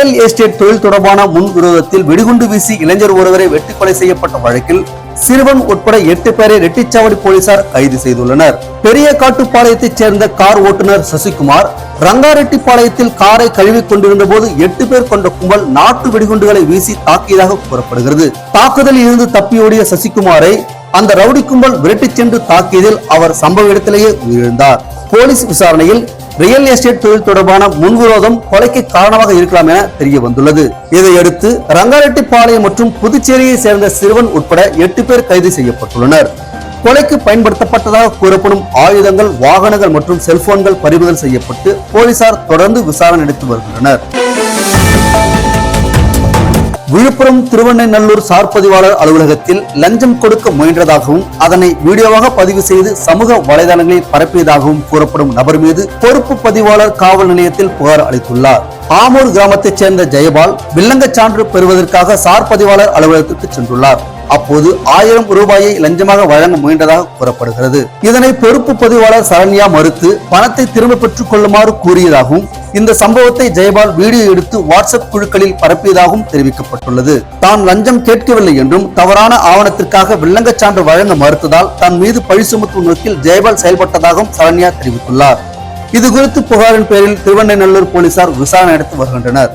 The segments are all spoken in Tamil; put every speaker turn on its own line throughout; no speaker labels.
ரியல் எஸ்டேட் தொழில் தொடர்பான முன்விரோதத்தில் வெடிகுண்டு வீசி இளைஞர் ஒருவரை வெட்டி கொலை செய்யப்பட்ட வழக்கில் சிறுவன் உட்பட 8 பேரை ரெட்டிச்சாவடி போலீசார் கைது செய்துள்ளனர். பெரிய காட்டுப்பாளையத்தைச் சேர்ந்த கார் ஓட்டுநர் சசிகுமார் ரங்காரெட்டிப்பாளையத்தில் காரை கழுவிக் கொண்டிருந்த போது 8 பேர் கொண்ட கும்பல் நாட்டு வெடிகுண்டுகளை வீசி தாக்கியதாக கூறப்படுகிறது. தாக்குதலில் இருந்து தப்பியோடிய சசிகுமாரை அந்த ரவுடி கும்பல் விரட்டிச் சென்று தாக்கியதில் அவர் சம்பவ இடத்திலேயே உயிரிழந்தார். போலீஸ் விசாரணையில் ரியல் எஸ்டேட் தொழில் தொடர்பான முன்விரோதம் கொலைக்கு காரணமாக இருக்கலாம் என தெரிய வந்துள்ளது. இதையடுத்து ரங்காரெட்டிப்பாளையம் மற்றும் புதுச்சேரியை சேர்ந்த சிறுவன் உட்பட 8 பேர் கைது செய்யப்பட்டுள்ளனர். கொலைக்கு பயன்படுத்தப்பட்டதாக கூறப்படும் ஆயுதங்கள், வாகனங்கள் மற்றும் செல்போன்கள் பறிமுதல் செய்யப்பட்டு போலீசார் தொடர்ந்து விசாரணை நடத்தி வருகின்றனர். விழுப்புரம் திருவெண்ணநல்லூர் சார் பதிவாளர் அலுவலகத்தில் லஞ்சம் கொடுக்க முயன்றதாகவும் அதனை வீடியோவாக பதிவு செய்து சமூக வலைதளங்களில் பரப்பியதாகவும் கூறப்படும் நபர் மீது பொறுப்பு பதிவாளர் காவல் நிலையத்தில் புகார் அளித்துள்ளார். ஆமூர் கிராமத்தைச் சேர்ந்த ஜெயபால் வில்லங்க சான்று பெறுவதற்காக சார் பதிவாளர் அலுவலகத்திற்கு சென்றுள்ளார். அப்போது 1000 ரூபாயை லஞ்சமாக வழங்க முயன்றதாக கூறப்படுகிறது. இதனை பொறுப்பு பதிவாளர் சரண்யா மறுத்து பணத்தை திரும்ப பெற்றுக் கொள்ளுமாறு கூறியதாகவும் இந்த சம்பவத்தை ஜெயபால் வீடியோ எடுத்து வாட்ஸ்அப் குழுக்களில் பரப்பியதாகவும் தெரிவிக்கப்பட்டுள்ளது. தான் லஞ்சம் கேட்கவில்லை என்றும் தவறான ஆவணத்திற்காக வில்லங்க சான்று வழங்க மறுத்ததால் தன் மீது பழி சுமத்தும் நோக்கில் ஜெயபால் செயல்பட்டதாகவும் சரண்யா தெரிவித்துள்ளார். இது குறித்து புகாரின் பேரில் திருவெண்ணநல்லூர் போலீசார் விசாரணை நடத்தி வருகின்றனர்.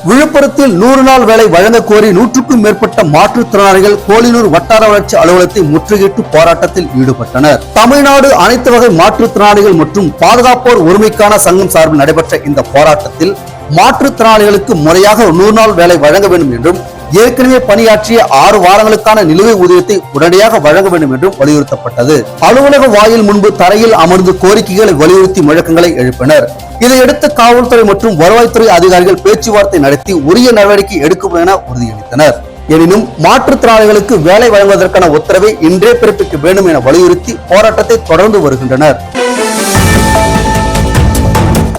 விழுப்புரத்தில் 100 நாள் வேலை வழங்க கோரி 100க்கும் மேற்பட்ட மாற்றுத்திறனாளிகள் கோலினூர் வட்டார வளர்ச்சி அலுவலகத்தை முற்றுகையிட்டு போராட்டத்தில் ஈடுபட்டனர். தமிழ்நாடு அனைத்து வகை மாற்றுத்திறனாளிகள் மற்றும் பாதுகாப்போர் உரிமைக்கான சங்கம் சார்பில் நடைபெற்ற இந்த போராட்டத்தில் மாற்றுத்திறனாளிகளுக்கு முறையாக 100 நாள் வேலை வழங்க வேண்டும் என்றும் ஏற்கனவே பணியாற்றிய 6 வாரங்களுக்கான நிலுவை ஊதியத்தை உடனடியாக வழங்க வேண்டும் என்றும் வலியுறுத்தப்பட்டது. அலுவலக வாயில் முன்பு தரையில் அமர்ந்து கோரிக்கைகளை வலியுறுத்தி முழக்கங்களை எழுப்பினர். இதையடுத்து காவல்துறை மற்றும் வருவாய்த்துறை அதிகாரிகள் பேச்சுவார்த்தை நடத்தி உரிய நடவடிக்கை எடுக்கும் என உறுதியளித்தனர். எனினும் மாற்றுத்திறனாளிகளுக்கு வேலை வழங்குவதற்கான உத்தரவை இன்றே பிறப்பிக்க வேண்டும் என வலியுறுத்தி போராட்டத்தை தொடர்ந்து வருகின்றனர்.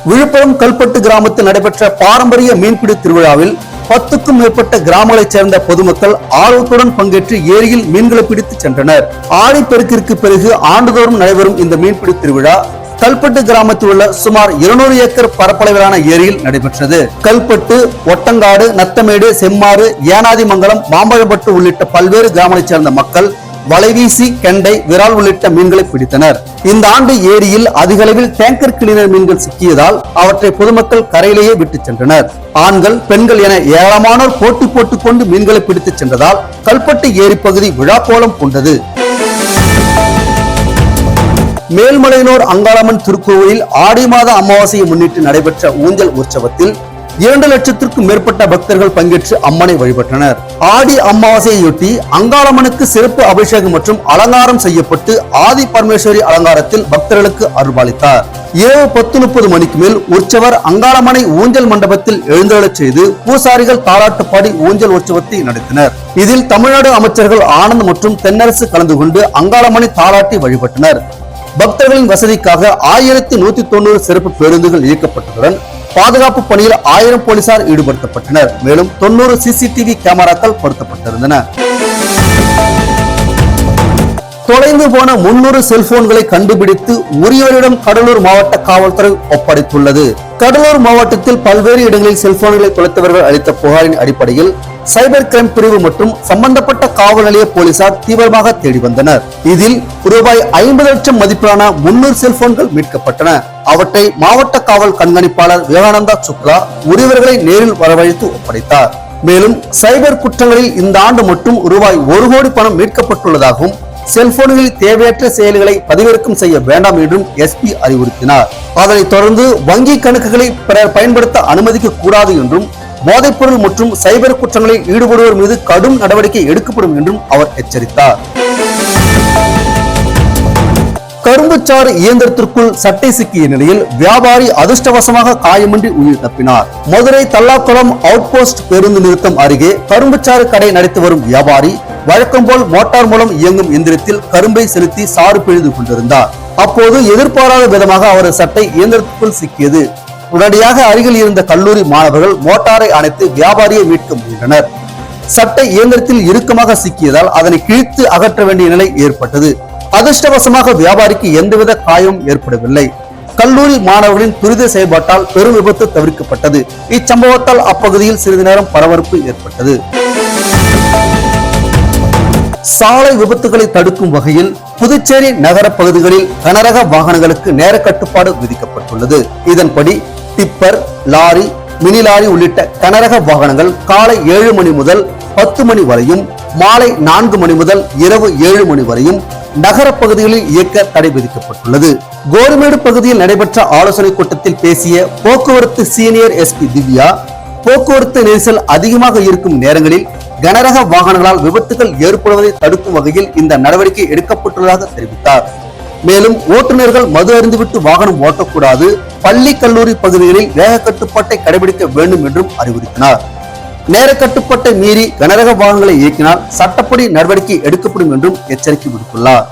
விழுப்புரம் கல்பட்டு கிராமத்தில் நடைபெற்ற பாரம்பரிய மீன்பிடி திருவிழாவில் 10க்கும் மேற்பட்ட கிராமங்களைச் சேர்ந்த பொதுமக்கள் ஆர்வத்துடன் பங்கேற்று ஏரியில் மீன்களை பிடித்து சென்றனர். ஆடிப்பெருக்கிற்கு பிறகு ஆண்டுதோறும் நடைபெறும் இந்த மீன்பிடி திருவிழா கல்பட்டு கிராமத்தில் உள்ள சுமார் 200 ஏக்கர் பரப்பளவிலான ஏரியில் நடைபெற்றது. கல்பட்டு, ஒட்டங்காடு, நத்தமேடு, செம்மாறு, ஏனாதிமங்கலம், மாம்பழப்பட்டு உள்ளிட்ட பல்வேறு கிராமங்களைச் சேர்ந்த மக்கள் வலைவீசி, கெண்டை, விரால் உள்ளிட்ட மீன்களை பிடித்தனர். இந்த ஆண்டு ஏரியில் அதிக அளவில் டேங்கர் கிளீனர் மீன்கள் சிக்கியதால் அவற்றை பொதுமக்கள் கரையிலேயே விட்டு சென்றனர். ஆண்கள், பெண்கள் என ஏராளமானோர் போட்டி போட்டுக் கொண்டு மீன்களை பிடித்து சென்றதால் கல்பட்டு ஏரி பகுதி விழா கோலம் பூண்டது. மேல்மலையனூர் அங்காளம்மன் திருக்கோவிலில் ஆடி மாத அமாவாசையை முன்னிட்டு நடைபெற்ற ஊஞ்சல் உற்சவத்தில் 2 லட்சத்திற்கும் மேற்பட்ட பக்தர்கள் பங்கேற்று அம்மனை வழிபட்டனர். ஆடி அமாவாசையொட்டி அங்காளம்மனுக்கு சிறப்பு அபிஷேகம் மற்றும் அலங்காரம் செய்யப்பட்டு ஆதி பரமேஸ்வரி அலங்காரத்தில் பக்தர்களுக்கு அருள்பாலித்தார். இரவு 10:30 மணிக்கு மேல் உற்சவர் அங்காளம்மனை ஊஞ்சல் மண்டபத்தில் எழுந்தருளச் செய்து பூசாரிகள் தாலாட்டு பாடி ஊஞ்சல் உற்சவத்தை நடத்தினர். இதில் தமிழ்நாடு அமைச்சர்கள் ஆனந்த் மற்றும் தென்னரசு கலந்து கொண்டு அங்காளம்மனை தாலாட்டி வழிபட்டனர். பக்தர்களின் வசதிக்காக 1190 சிறப்பு பேருந்துகள் இயக்கப்பட்டதுடன் பாதுகாப்பு பணியில் 1000 போலீசார் ஈடுபடுத்தப்பட்டனர். மேலும் 90 சிசிடிவி கேமராக்கள் பொருத்தப்பட்டிருந்தன. தொலைந்து போன 300 செல்போன்களை கண்டுபிடித்து உரியவரிடம் கடலூர் மாவட்ட காவல்துறை ஒப்படைத்துள்ளது. கடலூர் மாவட்டத்தில் பல்வேறு இடங்களில் செல்போன்களை தொலைத்தவர்கள் அளித்த புகாரின் அடிப்படையில் சைபர் கிரைம் பிரிவு மற்றும் சம்பந்தப்பட்ட காவல் நிலைய போலீசார் தீவிரமாக தேடி வந்தனர். இதில் ரூபாய் 50 லட்சம் மதிப்பிலான 300 செல்போன்கள் மீட்கப்பட்டன. அவற்றை மாவட்ட காவல் கண்காணிப்பாளர் விவேகானந்தா சுக்லா உரியவர்களை நேரில் வரவழைத்து ஒப்படைத்தார். மேலும் சைபர் குற்றங்களில் இந்த ஆண்டு மட்டும் ரூபாய் 1 கோடி பணம் மீட்கப்பட்டுள்ளதாகவும் செல்போன்களில் தேவையற்ற செயல்களை பதிவிறக்கம் செய்ய வேண்டாம் என்றும் எஸ்பி அறிவுறுத்தினார். அதனைத் தொடர்ந்து வங்கி கணக்குகளை பிறர் பயன்படுத்த அனுமதிக்க கூடாது என்றும் போதைப்பொருள் மற்றும் சைபர் குற்றங்களில் ஈடுபடுவோர் மீது கடும் நடவடிக்கை எடுக்கப்படும் என்றும் அவர் எச்சரித்தார். கரும்புச்சாறு இயந்திரத்திற்குள் சட்டை சிக்கிய நிலையில் வியாபாரி அதிர்ஷ்டவசமாக காயமின்றி உயிர் தப்பினார். மதுரை தல்லாக்குளம் அவுட் போஸ்ட் பேருந்து நிறுத்தம் அருகே கரும்புச்சாறு கடை நடத்தி வரும் வியாபாரி வழக்கம் போல் மோட்டார் மூலம் இயங்கும் எந்திரத்தில் கரும்பை செலுத்தி சாறு பிழிந்து கொண்டிருந்தார். அப்போது எதிர்பாராத விதமாக அவரது சட்டை இயந்திரத்திற்குள் சிக்கியது. உடனடியாக அருகில் இருந்த கல்லூரி மாணவர்கள் மோட்டாரை அணைத்து வியாபாரியை மீட்க முயன்றனர். சட்டை இயந்திரத்தில் இறுக்கமாக சிக்கியதால் அதனை கிழித்து அகற்ற வேண்டிய நிலை ஏற்பட்டது. அதிர்ஷ்டவசமாக வியாபாரிக்கு எந்தவித காயமும் ஏற்படவில்லை. கல்லூரி மாணவர்களின் துரித செயல்பாட்டால் பெரும் விபத்து தவிர்க்கப்பட்டது. இச்சம்பவத்தால் அப்பகுதியில் சிறிது நேரம் பரபரப்பு ஏற்பட்டது. சாலை விபத்துகளை தடுக்கும் வகையில் புதுச்சேரி நகர பகுதிகளில் கனரக வாகனங்களுக்கு நேர கட்டுப்பாடு விதிக்கப்பட்டுள்ளது. இதன்படி டிப்பர், லாரி, மினி லாரி உள்ளிட்ட கனரக வாகனங்கள் காலை 7 மணி முதல் 10 மணி வரையும், மாலை 4 மணி முதல் இரவு 7 மணி வரையும் நகர பகுதிகளில் இயக்க தடை விதிக்கப்பட்டுள்ளது. கோரிமேடு பகுதியில் நடைபெற்ற ஆலோசனை கூட்டத்தில் பேசிய போக்குவரத்து சீனியர் எஸ்பி திவ்யா, போக்குவரத்து நெரிசல் அதிகமாக இருக்கும் நேரங்களில் கனரக வாகனங்களால் விபத்துகள் ஏற்படுவதை தடுக்கும் வகையில் இந்த நடவடிக்கை எடுக்கப்பட்டுள்ளதாக தெரிவித்தார். மேலும் ஓட்டுநர்கள் மது அருந்துவிட்டு வாகனம் ஓட்டக்கூடாது, பள்ளி கல்லூரி பகுதிகளில் வேக கட்டுப்பாட்டை கடைபிடிக்க வேண்டும் என்றும் அறிவுறுத்தினார். நேர கட்டுப்பாட்டை மீறி கனரக வாகனங்களை இயக்கினால் சட்டப்படி நடவடிக்கை எடுக்கப்படும் என்றும் எச்சரிக்கை விடுத்துள்ளார்.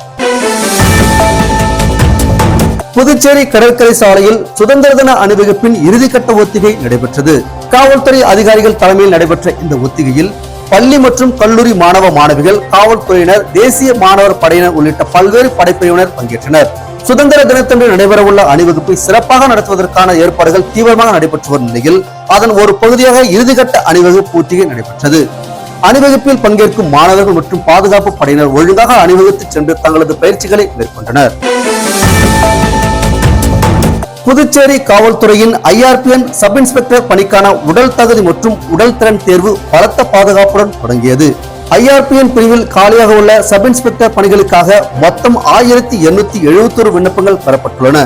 புதுச்சேரி கடற்கரை சாலையில் சுதந்திர தின அணிவகுப்பின் இறுதிக்கட்ட ஒத்திகை நடைபெற்றது. காவல்துறை அதிகாரிகள் தலைமையில் நடைபெற்ற இந்த ஒத்திகையில் பள்ளி மற்றும் கல்லூரி மாணவ மாணவிகள், காவல்துறையினர், தேசிய மாணவர் படையினர் உள்ளிட்ட பல்வேறு படைப்பிரிவினர் பங்கேற்றனர். சுதந்திர தினத்தன்று நடைபெறவுள்ள அணிவகுப்பை சிறப்பாக நடத்துவதற்கான ஏற்பாடுகள் தீவிரமாக நடைபெற்று வரும் நிலையில் அதன் ஒரு பகுதியாக இறுதிக்கட்ட அணிவகுப்பு ஒத்திகை நடைபெற்றது. அணிவகுப்பில் பங்கேற்கும் மாணவர்கள் மற்றும் பாதுகாப்பு படையினர் ஒழுங்காக அணிவகுத்து சென்று தங்களது பயிற்சிகளை மேற்கொண்டனர். புதுச்சேரி காவல்துறையின் IRPN சப் இன்ஸ்பெக்டர் பணிக்கான உடல் தகுதி மற்றும் உடல் திறன் தேர்வு பலத்த பாதுகாப்புடன் தொடங்கியது. IRPN பிரிவில் காலியாக உள்ள சப் இன்ஸ்பெக்டர் பணிகளுக்காக மொத்தம் 1871 விண்ணப்பங்கள் பெறப்பட்டுள்ளன.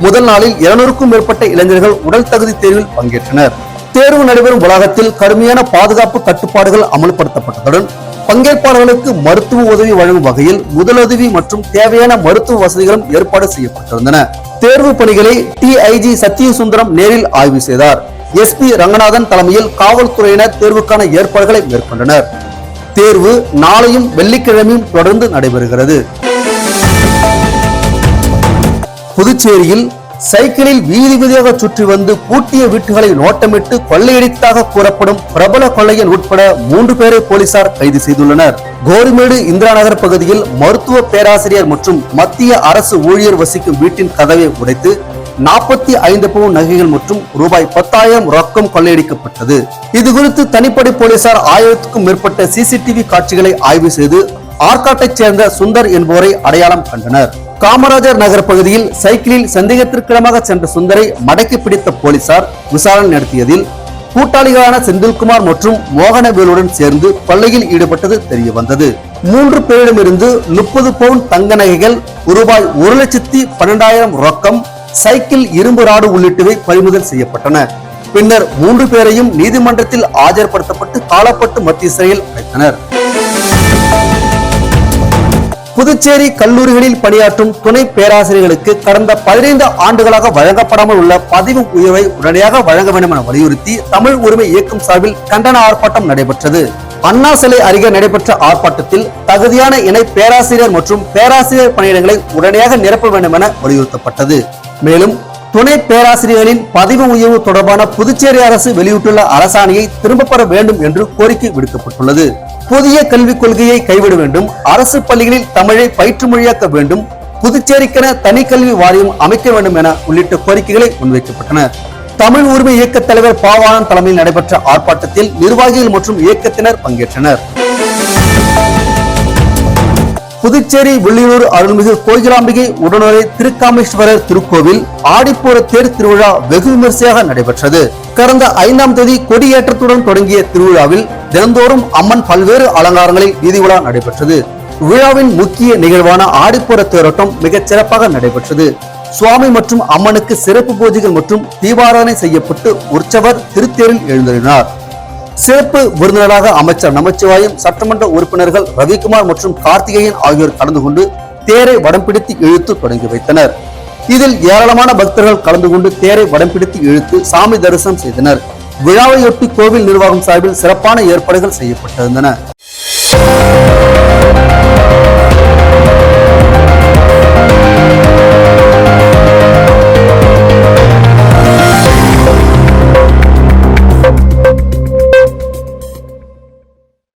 முதல் நாளில் 200க்கும் மேற்பட்ட இளைஞர்கள் உடல் தகுதி தேர்வில் பங்கேற்றனர். தேர்வு நடைபெறும் வளாகத்தில் கடுமையான பாதுகாப்பு கட்டுப்பாடுகள் அமல்படுத்தப்பட்டதுடன் பங்கேற்பாளர்களுக்கு மருத்துவ உதவி வழங்கும் வகையில் முதலுதவி மற்றும் தேவையான மருத்துவ வசதிகளும் ஏற்பாடு செய்யப்பட்டிருந்தன. தேர்வு பணிகளை TIG சத்தியசுந்தரம் நேரில் ஆய்வு செய்தார். SP ரங்கநாதன் தலைமையில் காவல்துறையினர் தேர்வுக்கான ஏற்பாடுகளை மேற்கொண்டனர். தேர்வு நாளையும் வெள்ளிக்கிழமையும் தொடர்ந்து நடைபெறுகிறது. புதுச்சேரியில் சைக்கிளில் வீதி வீதியாக சுற்றி வந்து பூட்டிய வீட்டுகளை நோட்டமிட்டு கொள்ளையடித்தாக கூறப்படும் பிரபல கொள்ளையன் உட்பட 3 பேரை போலீசார் கைது செய்துள்ளனர். கோரிமேடு இந்திரா நகர் பகுதியில் மருத்துவ பேராசிரியர் மற்றும் மத்திய அரசு ஊழியர் வசிக்கும் வீட்டின் கதவை உடைத்து 45 பவுன் நகைகள் மற்றும் ரூபாய் 10,000 ரொக்கம் கொள்ளையடிக்கப்பட்டது. இது குறித்து தனிப்படை போலீசார் 1000க்கும் மேற்பட்ட CCTV காட்சிகளை ஆய்வு செய்து ஆற்காட்டைச் சேர்ந்த சுந்தர் என்பவரை அடையாளம் கண்டனர். காமராஜர் நகர் பகுதியில் சைக்கிளில் சந்தேகத்திற்கிடமாக சென்ற சுந்தரை மடக்கி பிடித்த போலீசார் விசாரணை நடத்தியதில் கூட்டாளிகளான செந்தில்குமார் மற்றும் மோகனவேலுடன் சேர்ந்து கொள்ளையில் ஈடுபட்டது தெரிய வந்தது. 3 பேரிடமிருந்து 30 பவுன் தங்க நகைகள், ரூபாய் 1,12,000 ரொக்கம், சைக்கிள், இரும்பு ராடு உள்ளிட்டவை பறிமுதல் செய்யப்பட்டன. பின்னர் 3 பேரையும் நீதிமன்றத்தில் ஆஜர்படுத்தப்பட்டு காலப்பட்டு மத்திய சிறையில் அடைத்தனர். புதுச்சேரி கல்லூரிகளில் பணியாற்றும் துணை பேராசிரியர்களுக்கு கடந்த 15 ஆண்டுகளாக வழங்கப்படாமல் உள்ள பதவி உயர்வை உடனடியாக வழங்க வேண்டும் என வலியுறுத்தி தமிழ் உரிமை இயக்கம் சார்பில் கண்டன ஆர்ப்பாட்டம் நடைபெற்றது. அண்ணா சிலை அருகே நடைபெற்ற ஆர்ப்பாட்டத்தில் தகுதியான இணை பேராசிரியர் மற்றும் பேராசிரியர் பணியிடங்களை உடனடியாக நிரப்ப வேண்டும் என வலியுறுத்தப்பட்டது. மேலும் துணை பேராசிரியர்களின் பதவி உயர்வு தொடர்பான புதுச்சேரி அரசு வெளியிட்டுள்ள அரசாணையை திரும்பப் பெற வேண்டும் என்று கோரிக்கை விடுக்கப்பட்டுள்ளது. புதிய கல்விக் கொள்கையை கைவிட வேண்டும், அரசு பள்ளிகளில் தமிழை பயிற்று மொழியாக்க வேண்டும், புதுச்சேரிக்கென தனி கல்வி வாரியம் அமைக்க வேண்டும் என உள்ளிட்ட கோரிக்கைகளை முன்வைக்கப்பட்டன. தமிழ் உரிமை இயக்க தலைவர் பாவாணன் தலைமையில் நடைபெற்ற ஆர்ப்பாட்டத்தில் நிர்வாகிகள் மற்றும் இயக்கத்தினர் பங்கேற்றனர். புதுச்சேரி வில்லியனூர் அருள்மிகு கோகிலாம்பிகை உடனுரை திருக்காமேஸ்வரர் திருக்கோவில் ஆடிப்பூர தேர் திருவிழா வெகு விமர்சையாக நடைபெற்றது. கடந்த 5ஆம் தேதி கொடியேற்றத்துடன் தொடங்கிய திருவிழாவில் தினந்தோறும் அம்மன் பல்வேறு அலங்காரங்களில் வீதி உலா நடைபெற்றது. விழாவின் முக்கிய நிகழ்வான ஆடிப்பூர தேரோட்டம் மிகச் சிறப்பாக நடைபெற்றது. சுவாமி மற்றும் அம்மனுக்கு சிறப்பு பூஜைகள் மற்றும் தீபாராதனை செய்யப்பட்டு உற்சவர் திருத்தேரில் எழுந்தருளினார். சிறப்பு விருந்தினராக அமைச்சர் நமச்சிவாயம், சட்டமன்ற உறுப்பினர்கள் ரவிக்குமார் மற்றும் கார்த்திகேயன் ஆகியோர் கலந்து கொண்டு தேரை வடம் பிடித்து இழுத்து தொடங்கி வைத்தனர். இதில் ஏராளமான பக்தர்கள் கலந்து கொண்டு தேரை வடம் பிடித்து இழுத்து சாமி தரிசனம் செய்தனர். விழாவையொட்டி கோவில் நிர்வாகம் சார்பில் சிறப்பான ஏற்பாடுகள் செய்யப்பட்டிருந்தன.